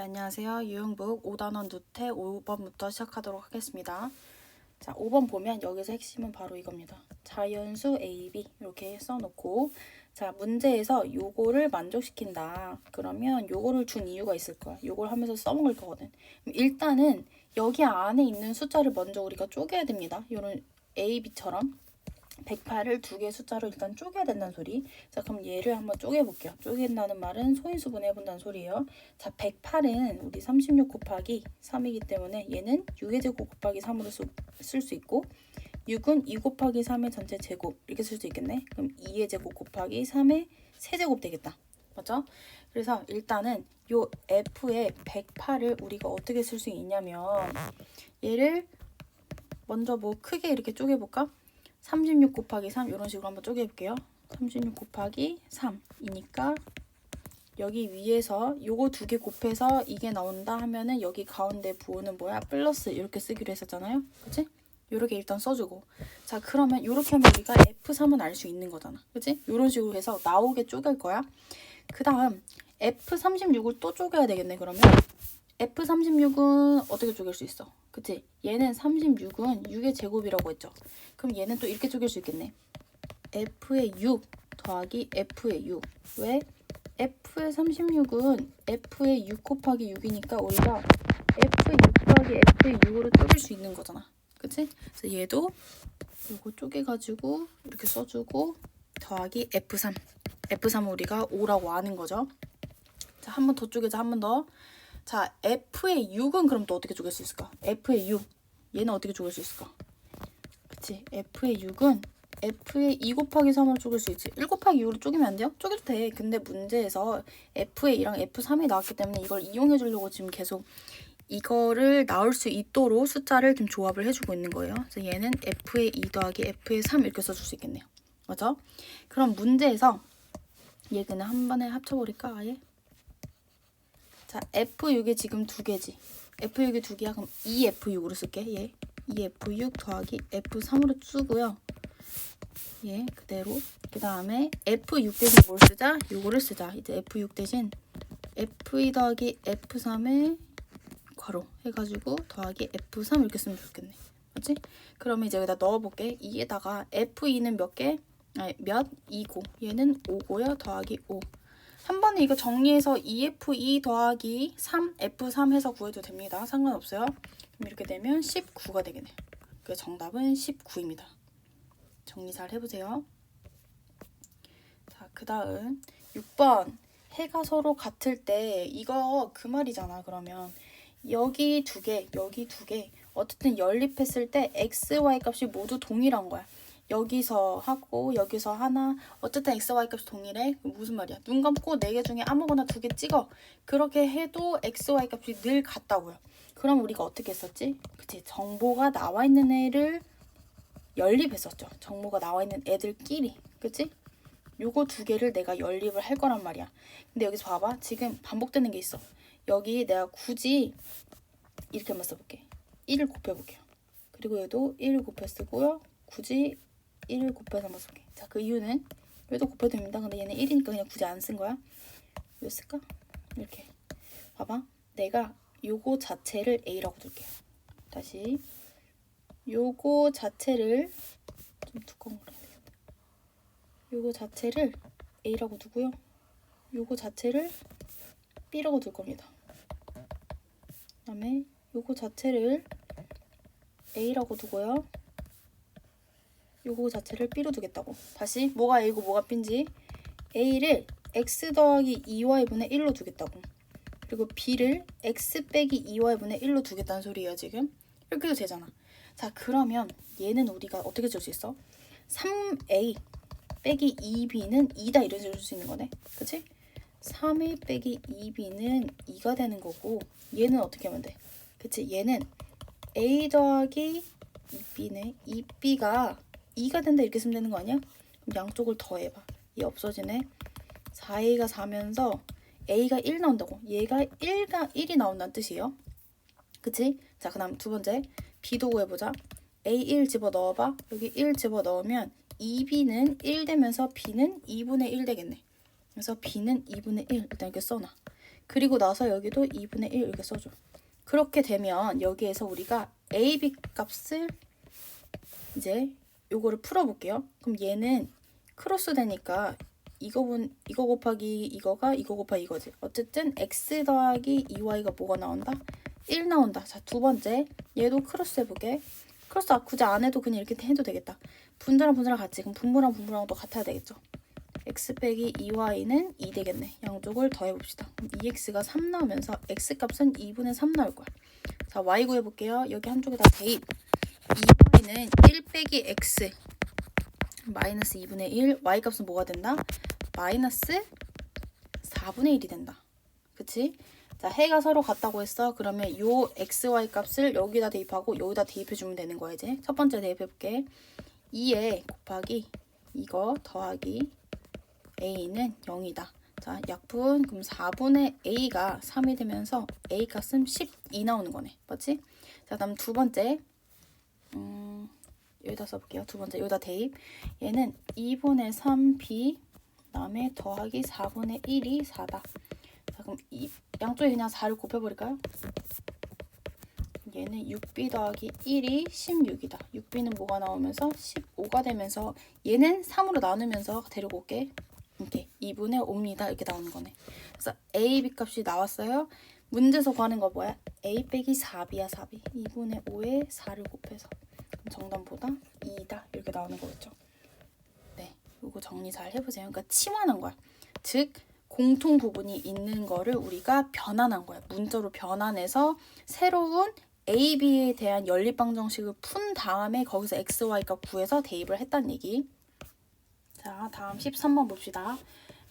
안녕하세요. 유형북 5단원 누태 5번부터 시작하도록 하겠습니다. 자, 5번 보면 여기서 핵심은 바로 이겁니다. 자연수 A, B 이렇게 써놓고 자, 문제에서 요거를 만족시킨다. 그러면 요거를 준 이유가 있을 거야. 요걸 하면서 써먹을 거거든. 일단은 여기 안에 있는 숫자를 먼저 우리가 쪼개야 됩니다. 요런 A, B처럼 108을 두 개의 숫자로 일단 쪼개야 된다는 소리. 자, 그럼 얘를 한번 쪼개볼게요. 쪼갠다는 말은 소인수분 해본다는 소리예요. 자, 108은 우리 36 곱하기 3이기 때문에 얘는 6의 제곱 곱하기 3으로 쓸 수 있고 6은 2 곱하기 3의 전체 제곱 이렇게 쓸 수 있겠네. 그럼 2의 제곱 곱하기 3의 세제곱 되겠다. 맞죠? 그래서 일단은 요 F의 108을 우리가 어떻게 쓸 수 있냐면 얘를 먼저 뭐 크게 이렇게 쪼개볼까? 36 곱하기 3 이런 식으로 한번 쪼개볼게요. 36 곱하기 3이니까 여기 위에서 요거 두 개 곱해서 이게 나온다 하면은 여기 가운데 부호는 뭐야? 플러스 이렇게 쓰기로 했었잖아요. 그치? 요렇게 일단 써주고 자 그러면 요렇게 하면 우리가 F3은 알 수 있는 거잖아. 그치? 요런 식으로 해서 나오게 쪼갤 거야. 그 다음 F36을 또 쪼개야 되겠네. 그러면 F36은 어떻게 쪼갤 수 있어? 그치? 얘는 36은 6의 제곱이라고 했죠. 그럼 얘는 또 이렇게 쪼갤 수 있겠네. F의 6 더하기 F의 6. 왜? F의 36은 F의 6 곱하기 6이니까 우리가 F의 6 더하기 F의 6으로 쪼갤 수 있는 거잖아. 그치? 그래서 얘도 요거 쪼개가지고 이렇게 써주고 더하기 F3. F3은 우리가 5라고 아는 거죠. 자, 한 번 더 쪼개자, 한 번 더. 자, F의 6은 그럼 또 어떻게 쪼갤 수 있을까? F의 6. 얘는 어떻게 쪼갤 수 있을까? 그치? F의 6은 F의 2 곱하기 3으로 쪼갤 수 있지. 1 곱하기 2로 쪼개면 안 돼요? 쪼개도 돼. 근데 문제에서 F의 2랑 F3이 나왔기 때문에 이걸 이용해 주려고 지금 계속 이거를 나올 수 있도록 숫자를 좀 조합을 해주고 있는 거예요. 그래서 얘는 F의 2 더하기 F의 3 이렇게 써줄 수 있겠네요. 맞죠? 그럼 문제에서 얘 그냥 한 번에 합쳐버릴까 아예? 자, F6이 지금 두 개지. F6이 두 개야. 그럼 2F6으로 쓸게. 얘 2F6 더하기 F3으로 쓰고요. 얘 그대로. 그 다음에 F6 대신 뭘 쓰자? 요거를 쓰자. 이제 F6 대신 F2 더하기 F3의 괄호 해가지고 더하기 F3 이렇게 쓰면 좋겠네. 맞지? 그러면 이제 여기다 넣어볼게. 2에다가 F2는 몇 개? 아니, 몇? 2고 얘는 5고요. 더하기 5. 한 번에 이거 정리해서 2F2 더하기 3F3 해서 구해도 됩니다. 상관없어요. 그럼 이렇게 되면 19가 되겠네요. 그 정답은 19입니다. 정리 잘 해보세요. 자, 그 다음 6번 해가 서로 같을 때 이거 그 말이잖아. 그러면 여기 두 개, 여기 두 개 어쨌든 연립했을 때 x, y 값이 모두 동일한 거야. 여기서 하고 여기서 하나 어쨌든 x, y 값이 동일해. 무슨 말이야? 눈 감고 4개 중에 아무거나 2개 찍어. 그렇게 해도 x, y 값이 늘 같다고요. 그럼 우리가 어떻게 했었지? 그치? 정보가 나와 있는 애를 연립했었죠. 정보가 나와 있는 애들끼리. 그치? 요거 두 개를 내가 연립을 할 거란 말이야. 근데 여기서 봐봐. 지금 반복되는 게 있어. 여기 내가 굳이 이렇게 한번 써볼게. 1을 곱해볼게요. 그리고 얘도 1을 곱해 쓰고요. 굳이 1을 곱해서 한번 쓸게. 자, 그 이유는 얘도 곱해도 됩니다. 근데 얘는 1이니까 그냥 굳이 안 쓴 거야. 왜 쓸까? 이렇게. 봐봐. 내가 요거 자체를 A라고 둘게요. 다시. 요거 자체를 좀 두꺼운 걸 해야 되겠다. 요거 자체를 A라고 두고요. 요거 자체를 B라고 둘 겁니다. 그 다음에 요거 자체를 A라고 두고요. 요거 자체를 B로 두겠다고. 다시 뭐가 A고 뭐가 B인지 A를 X 더하기 2Y분의 1로 두겠다고. 그리고 B를 X 빼기 2Y분의 1로 두겠다는 소리예요. 지금 이렇게 해도 되잖아. 자, 그러면 얘는 우리가 어떻게 쓸 수 있어? 3A 빼기 2B는 2다 이런 식으로 쓸 수 있는 거네. 그치? 3A 빼기 2B는 2가 되는 거고 얘는 어떻게 하면 돼? 그치? 얘는 A 더하기 2B네. 2B가 2가 된다 이렇게 쓰면 되는 거 아니야? 그럼 양쪽을 더해봐. 얘 없어지네. 4A가 4면서 A가 1 나온다고. 얘가 1이 나온다는 뜻이에요. 그치? 자, 그 다음 두 번째 B도 구해보자. A1 집어넣어봐. 여기 1 집어넣으면 2B는 1 되면서 B는 2분의 1 되겠네. 그래서 B는 2분의 1 일단 이렇게 써놔. 그리고 나서 여기도 2분의 1 이렇게 써줘. 그렇게 되면 여기에서 우리가 AB 값을 이제 요거를 풀어볼게요. 그럼 얘는 크로스 되니까 이거 곱하기 이거가 이거 곱하기 이거지. 어쨌든 x 더하기 2y가 뭐가 나온다? 1 나온다. 자, 두 번째 얘도 크로스 해볼게. 크로스 굳이 안 해도 그냥 이렇게 해도 되겠다. 분자랑 분자랑 같이. 그럼 분모랑 분모랑도 같아야 되겠죠. x 빼기 2y는 2 되겠네. 양쪽을 더해봅시다. 2x가 3 나오면서 x 값은 2분의 3 나올 거야. 자, y 구해볼게요. 여기 한쪽에다 대입. 2y는 1 빼기 x 마이너스 2분의 1. y 값은 뭐가 된다? 마이너스 4분의 1이 된다. 그치? 자, 해가 서로 같다고 했어. 그러면 요 xy 값을 여기다 대입하고 여기다 대입해주면 되는 거야. 이제 첫 번째 대입해볼게. 2에 곱하기 이거 더하기 a는 0이다. 자, 약분. 그럼 4분의 a가 3이 되면서 a 값은 12 나오는 거네. 맞지? 자, 다음 두 번째. 여기다 써볼게요. 두 번째 여기다 대입. 얘는 2분의 3b 그다음에 더하기 4분의 1이 4다. 자, 그럼 양쪽에 그냥 4를 곱해버릴까요? 얘는 6b 더하기 1이 16이다. 6b는 뭐가 나오면서 15가 되면서 얘는 3으로 나누면서 데리고 올게. 이렇게 2분의 5입니다. 이렇게 나오는 거네. 그래서 a, b 값이 나왔어요. 문제에서 구하는 거 뭐야? a 빼기 4b야. 4b. 2분의 5에 4를 곱해서 정답보다 2다. 이렇게 나오는 거겠죠. 네, 이거 정리 잘 해보세요. 그러니까 치환한 거야. 즉 공통 부분이 있는 거를 우리가 변환한 거야. 문자로 변환해서 새로운 a, b에 대한 연립방정식을 푼 다음에 거기서 x, y 값 구해서 대입을 했다는 얘기. 자, 다음 13번 봅시다.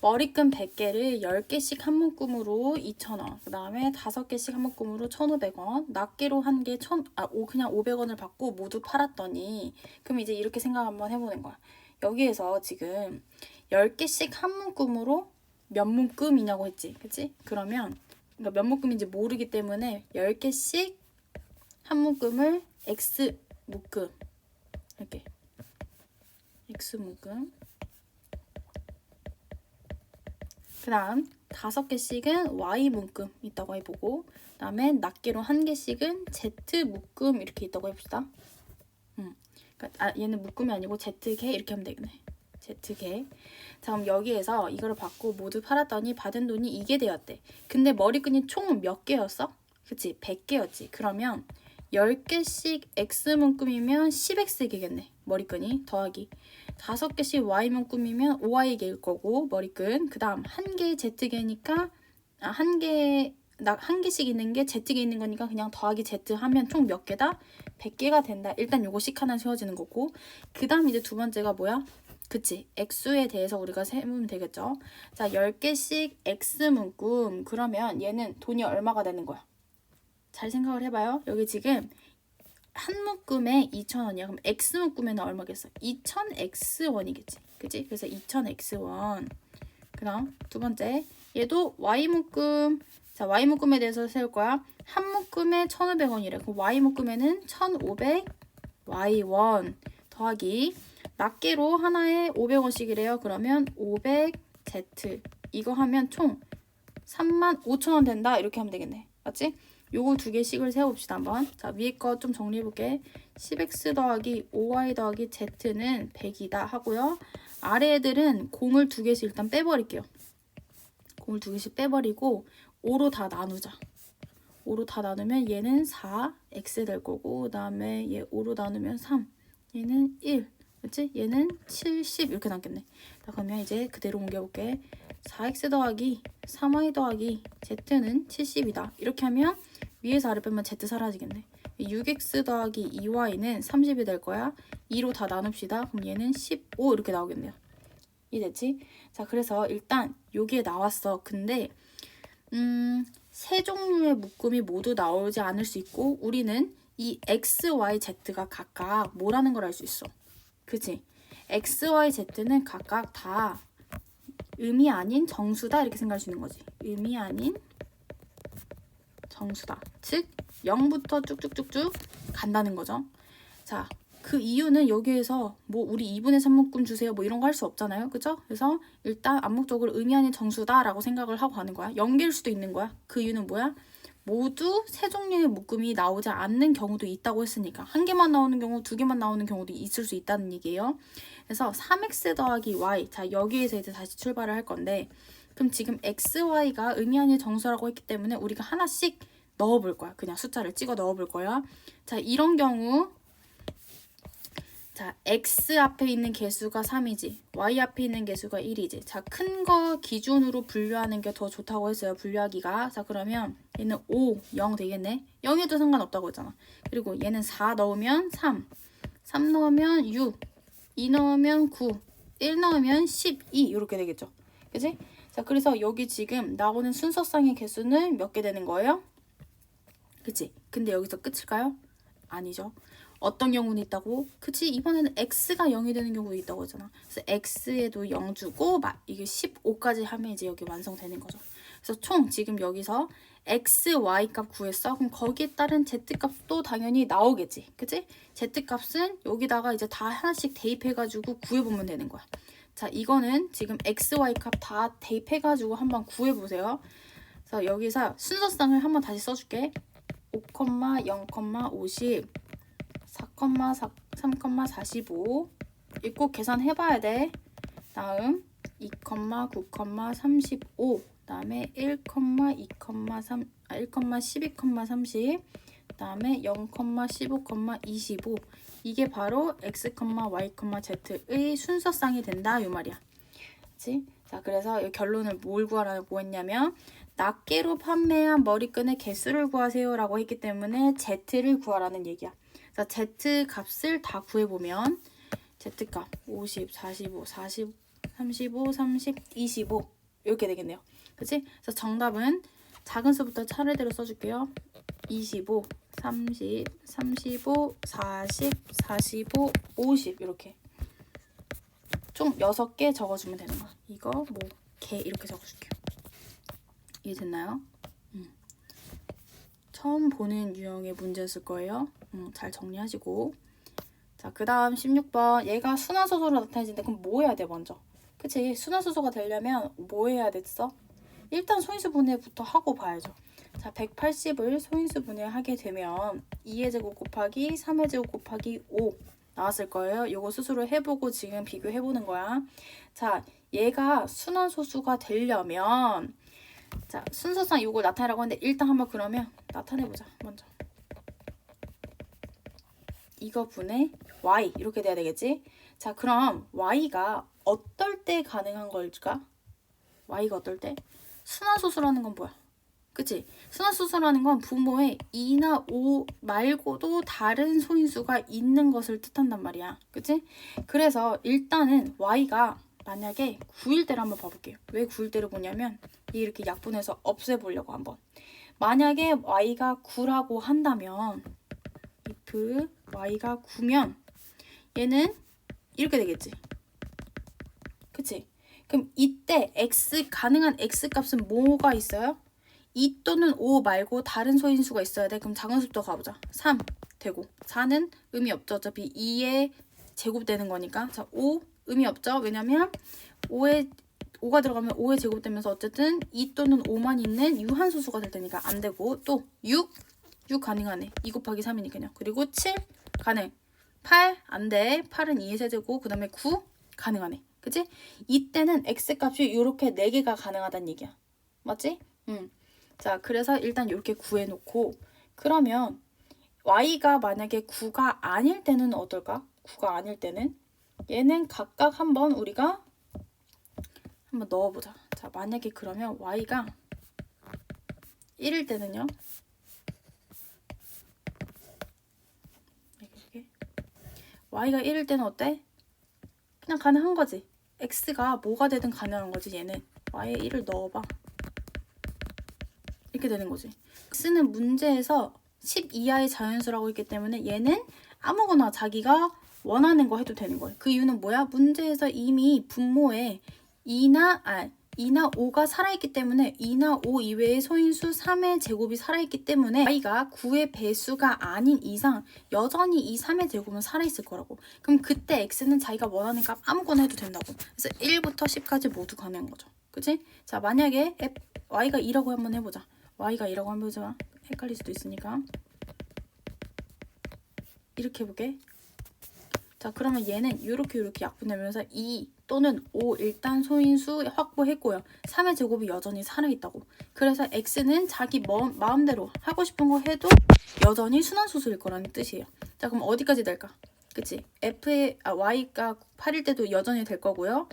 머리끈 100개를 10개씩 한 묶음으로 2,000원, 그 다음에 5개씩 한 묶음으로 1,500원, 낱개로 한 개 그냥 500원을 받고 모두 팔았더니, 그럼 이제 이렇게 생각 한번 해보는 거야. 여기에서 지금 10개씩 한 묶음으로 몇 묶음이냐고 했지, 그치? 그러면 그러니까 몇 묶음인지 모르기 때문에 10개씩 한 묶음을 x 묶음, 이렇게 x 묶음, 그 다음 5개씩은 y 묶음 있다고 해보고, 그 다음에 낱개로 한 개씩은 z 묶음 이렇게 있다고 해봅시다. 그러니까 얘는 묶음이 아니고 z개 이렇게 하면 되겠네. z개. 자, 그럼 여기에서 이거를 받고 모두 팔았더니 받은 돈이 이게 되었대. 근데 머리끈이 총 몇 개였어? 그치? 100개였지. 그러면 10개씩 x 묶음이면 10x개겠네. 머리끈이 더하기 5개씩 y 묶음이면 5y개일 거고 머리끈. 그 다음 한 개의 z개니까 한 개씩 있는 게 z개 있는 거니까 그냥 더하기 z 하면 총 몇 개다? 100개가 된다. 일단 요거씩 하나 세워지는 거고, 그 다음 이제 두 번째가 뭐야? 그치, x에 대해서 우리가 세우면 되겠죠. 자, 10개씩 x 묶음. 그러면 얘는 돈이 얼마가 되는 거야? 잘 생각을 해봐요. 여기 지금 한 묶음에 2,000원이야. 그럼 x 묶음에는 얼마겠어? 2,000x원이겠지. 그치? 그래서 2,000x원. 그 다음 두 번째, 얘도 y 묶음. 자, y 묶음에 대해서 세울 거야. 한 묶음에 1,500원이래. 그럼 y 묶음에는 1,500y원 더하기 낱개로 하나에 500원씩이래요. 그러면 500z. 이거 하면 총 35,000원 된다. 이렇게 하면 되겠네. 맞지? 요거 두 개씩을 세워봅시다 한번. 자, 위에 거 좀 정리해볼게. 10x 더하기 5y 더하기 z는 100이다 하고요. 아래 애들은 공을 두 개씩 일단 빼버릴게요. 공을 두 개씩 빼버리고 5로 다 나누자. 5로 다 나누면 얘는 4x 될 거고, 그 다음에 얘 5로 나누면 3, 얘는 1, 그치? 얘는 70 이렇게 남겠네. 자, 그러면 이제 그대로 옮겨볼게. 4x 더하기 3y 더하기 z는 70이다. 이렇게 하면 위에서 아래 빼면 z 사라지겠네. 6x 더하기 2y는 30이 될 거야. 2로 다 나눕시다. 그럼 얘는 15 이렇게 나오겠네요. 이해됐지? 자, 그래서 일단 여기에 나왔어. 근데 세 종류의 묶음이 모두 나오지 않을 수 있고, 우리는 이 x, y, z가 각각 뭐라는 걸 알 수 있어. 그치? x, y, z는 각각 다 음이 아닌 정수다 이렇게 생각할 수 있는 거지. 음이 아닌 정수다. 즉 0부터 쭉쭉쭉쭉 간다는 거죠. 자, 그 이유는 여기에서 뭐 우리 2분의 3묶음 주세요 뭐 이런 거 할 수 없잖아요. 그죠? 그래서 일단 암묵적으로 의미 아닌 정수다라고 생각을 하고 가는 거야. 연계일 수도 있는 거야. 그 이유는 뭐야? 모두 세 종류의 묶음이 나오지 않는 경우도 있다고 했으니까 한 개만 나오는 경우, 두 개만 나오는 경우도 있을 수 있다는 얘기예요. 그래서 3x 더하기 y, 자 여기에서 이제 다시 출발을 할 건데 그럼 지금 x, y가 의미 아닌 정수라고 했기 때문에 우리가 하나씩 넣어볼 거야. 그냥 숫자를 찍어 넣어볼 거야. 자 이런 경우 자 x 앞에 있는 개수가 3이지 y 앞에 있는 개수가 1이지 자 큰 거 기준으로 분류하는 게 더 좋다고 했어요. 분류하기가. 자 그러면 얘는 5, 0 되겠네. 0에도 상관없다고 했잖아. 그리고 얘는 4 넣으면 3, 3 넣으면 6, 2 넣으면 9, 1 넣으면 12 이렇게 되겠죠. 그치? 자 그래서 여기 지금 나오는 순서상의 개수는 몇 개 되는 거예요? 그치? 근데 여기서 끝일까요? 아니죠. 어떤 경우는 있다고? 그치? 이번에는 x가 0이 되는 경우도 있다고 했잖아. 그래서 x에도 0 주고 이게 15까지 하면 이제 여기 완성되는 거죠. 그래서 총 지금 여기서 x, y 값 구했어. 그럼 거기에 따른 z 값도 당연히 나오겠지. 그치? z 값은 여기다가 이제 다 하나씩 대입해가지고 구해보면 되는 거야. 자, 이거는 지금 x, y 값 다 대입해가지고 한번 구해보세요. 그래서 여기서 순서상을 한번 다시 써줄게. 5, 0, 50 4, 3,45 이거 계산해봐야 돼. 다음 2, 9, 35 다음에 1, 2, 3, 1, 12, 30 다음에 0, 15, 25 이게 바로 x, y, z의 순서상이 된다 이 말이야. 그치? 자 그래서 이 결론을 뭘 구하라고 했냐면 낱개로 판매한 머리끈의 개수를 구하세요 라고 했기 때문에 z를 구하라는 얘기야. 자, z 값을 다 구해보면 z 값 50, 45, 40, 35, 30, 25 이렇게 되겠네요. 그치? 그래서 정답은 작은 수부터 차례대로 써줄게요. 25, 30, 35, 40, 45, 50 이렇게 총 6개 적어주면 되는 거야. 이거 뭐 개 이렇게 적어줄게요. 이해됐나요? 처음 보는 유형의 문제였을 거예요. 잘 정리하시고. 자, 그 다음 16번. 얘가 순환소수로 나타내진데 그럼 뭐 해야 돼 먼저? 그치? 순환소수가 되려면 뭐 해야 됐어? 일단 소인수 분해부터 하고 봐야죠. 자, 180을 소인수 분해하게 되면 2의 제곱 곱하기 3의 제곱 곱하기 5 나왔을 거예요. 이거 스스로 해보고 지금 비교해보는 거야. 자, 얘가 순환소수가 되려면 자, 순서상 이걸 나타내라고 하는데 일단 한번 그러면 나타내보자. 먼저 이거 분의 y 이렇게 돼야 되겠지? 자, 그럼 y가 어떨 때 가능한 걸까? y가 어떨 때? 순환소수라는 건 뭐야? 그치? 순환소수라는 건 부모의 2나 5 말고도 다른 소인수가 있는 것을 뜻한단 말이야. 그치? 그래서 일단은 y가 만약에 9일 때를 한번 봐볼게요. 왜 9일 때를 보냐면 이렇게 약분해서 없애보려고 한번. 만약에 y가 9라고 한다면 if y가 9면 얘는 이렇게 되겠지. 그치? 그럼 이때 가능한 x 값은 뭐가 있어요? 2 또는 5 말고 다른 소인수가 있어야 돼. 그럼 작은 수부터 가보자. 3 되고 4는 의미 없죠. 어차피 2의 제곱 되는 거니까. 자, 5 의미 없죠. 왜냐면 5가 들어가면 5의 제곱 되면서 어쨌든 2 또는 5만 있는 유한소수가 될 테니까 안 되고 또 6 가능하네. 2 곱하기 3이니까요. 그리고 7 가능. 8 안 돼. 8은 2의 세제곱 그 다음에 9 가능하네. 그치? 이때는 x값이 이렇게 4개가 가능하다는 얘기야. 맞지? 자, 그래서 일단 이렇게 구해놓고 그러면 y가 만약에 9가 아닐 때는 어떨까? 9가 아닐 때는 얘는 각각 한번 우리가 한번 넣어보자. 자, 만약에 그러면 y가 1일 때는요. y가 1일 때는 어때? 그냥 가능한 거지. x가 뭐가 되든 가능한 거지. 얘는 y에 1을 넣어봐. 이렇게 되는 거지. x는 문제에서 10 이하의 자연수라고 했기 때문에 얘는 아무거나 자기가 원하는 거 해도 되는 거예요. 그 이유는 뭐야? 문제에서 이미 분모에 2나 5가 살아있기 때문에 2나 5 이외의 소인수 3의 제곱이 살아있기 때문에 y가 9의 배수가 아닌 이상 여전히 이 3의 제곱은 살아있을 거라고. 그럼 그때 x는 자기가 원하는 값 아무거나 해도 된다고. 그래서 1부터 10까지 모두 가능한 거죠. 그치? 자, 만약에 y가 2라고 한번 해보자. y가 2라고 한번 해보자. 헷갈릴 수도 있으니까 이렇게 해볼게. 자, 그러면 얘는 이렇게 약분되면서 2 또는 5 일단 소인수 확보했고요. 3의 제곱이 여전히 살아있다고. 그래서 x는 자기 마음대로 하고 싶은 거 해도 여전히 순환소수일 거라는 뜻이에요. 자, 그럼 어디까지 될까? 그치? y가 8일 때도 여전히 될 거고요.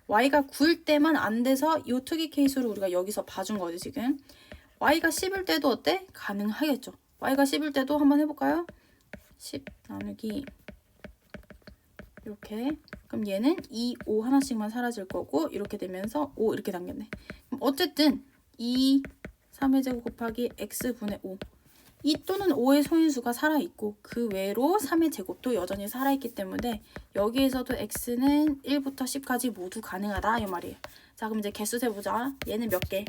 y가 9일 때만 안 돼서 이 특이 케이스로 우리가 여기서 봐준 거지 지금. y가 10일 때도 어때? 가능하겠죠. y가 10일 때도 한번 해볼까요? 10 나누기 이렇게. 그럼 얘는 2, 5 하나씩만 사라질 거고 이렇게 되면서 5 이렇게 남겼네. 그럼 어쨌든 2, 3의 제곱 곱하기 x분의 5. 2 또는 5의 소인수가 살아있고 그 외로 3의 제곱도 여전히 살아있기 때문에 여기에서도 x는 1부터 10까지 모두 가능하다 이 말이에요. 자, 그럼 이제 개수 세보자. 얘는 몇 개?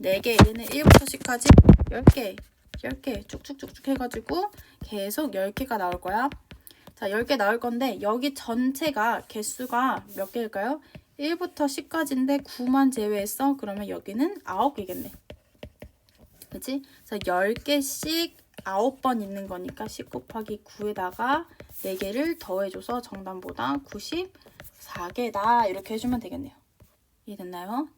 4개. 얘는 1부터 10까지 10개. 10개 쭉쭉쭉쭉 해가지고 계속 10개가 나올 거야. 자, 10개 나올 건데 여기 전체가 개수가 몇 개일까요? 1부터 10까지인데 9만 제외했어. 그러면 여기는 9개겠네. 그치? 그래서 10개씩 9번 있는 거니까 10 곱하기 9에다가 4개를 더해줘서 정답보다 94개다. 이렇게 해주면 되겠네요. 이해됐나요?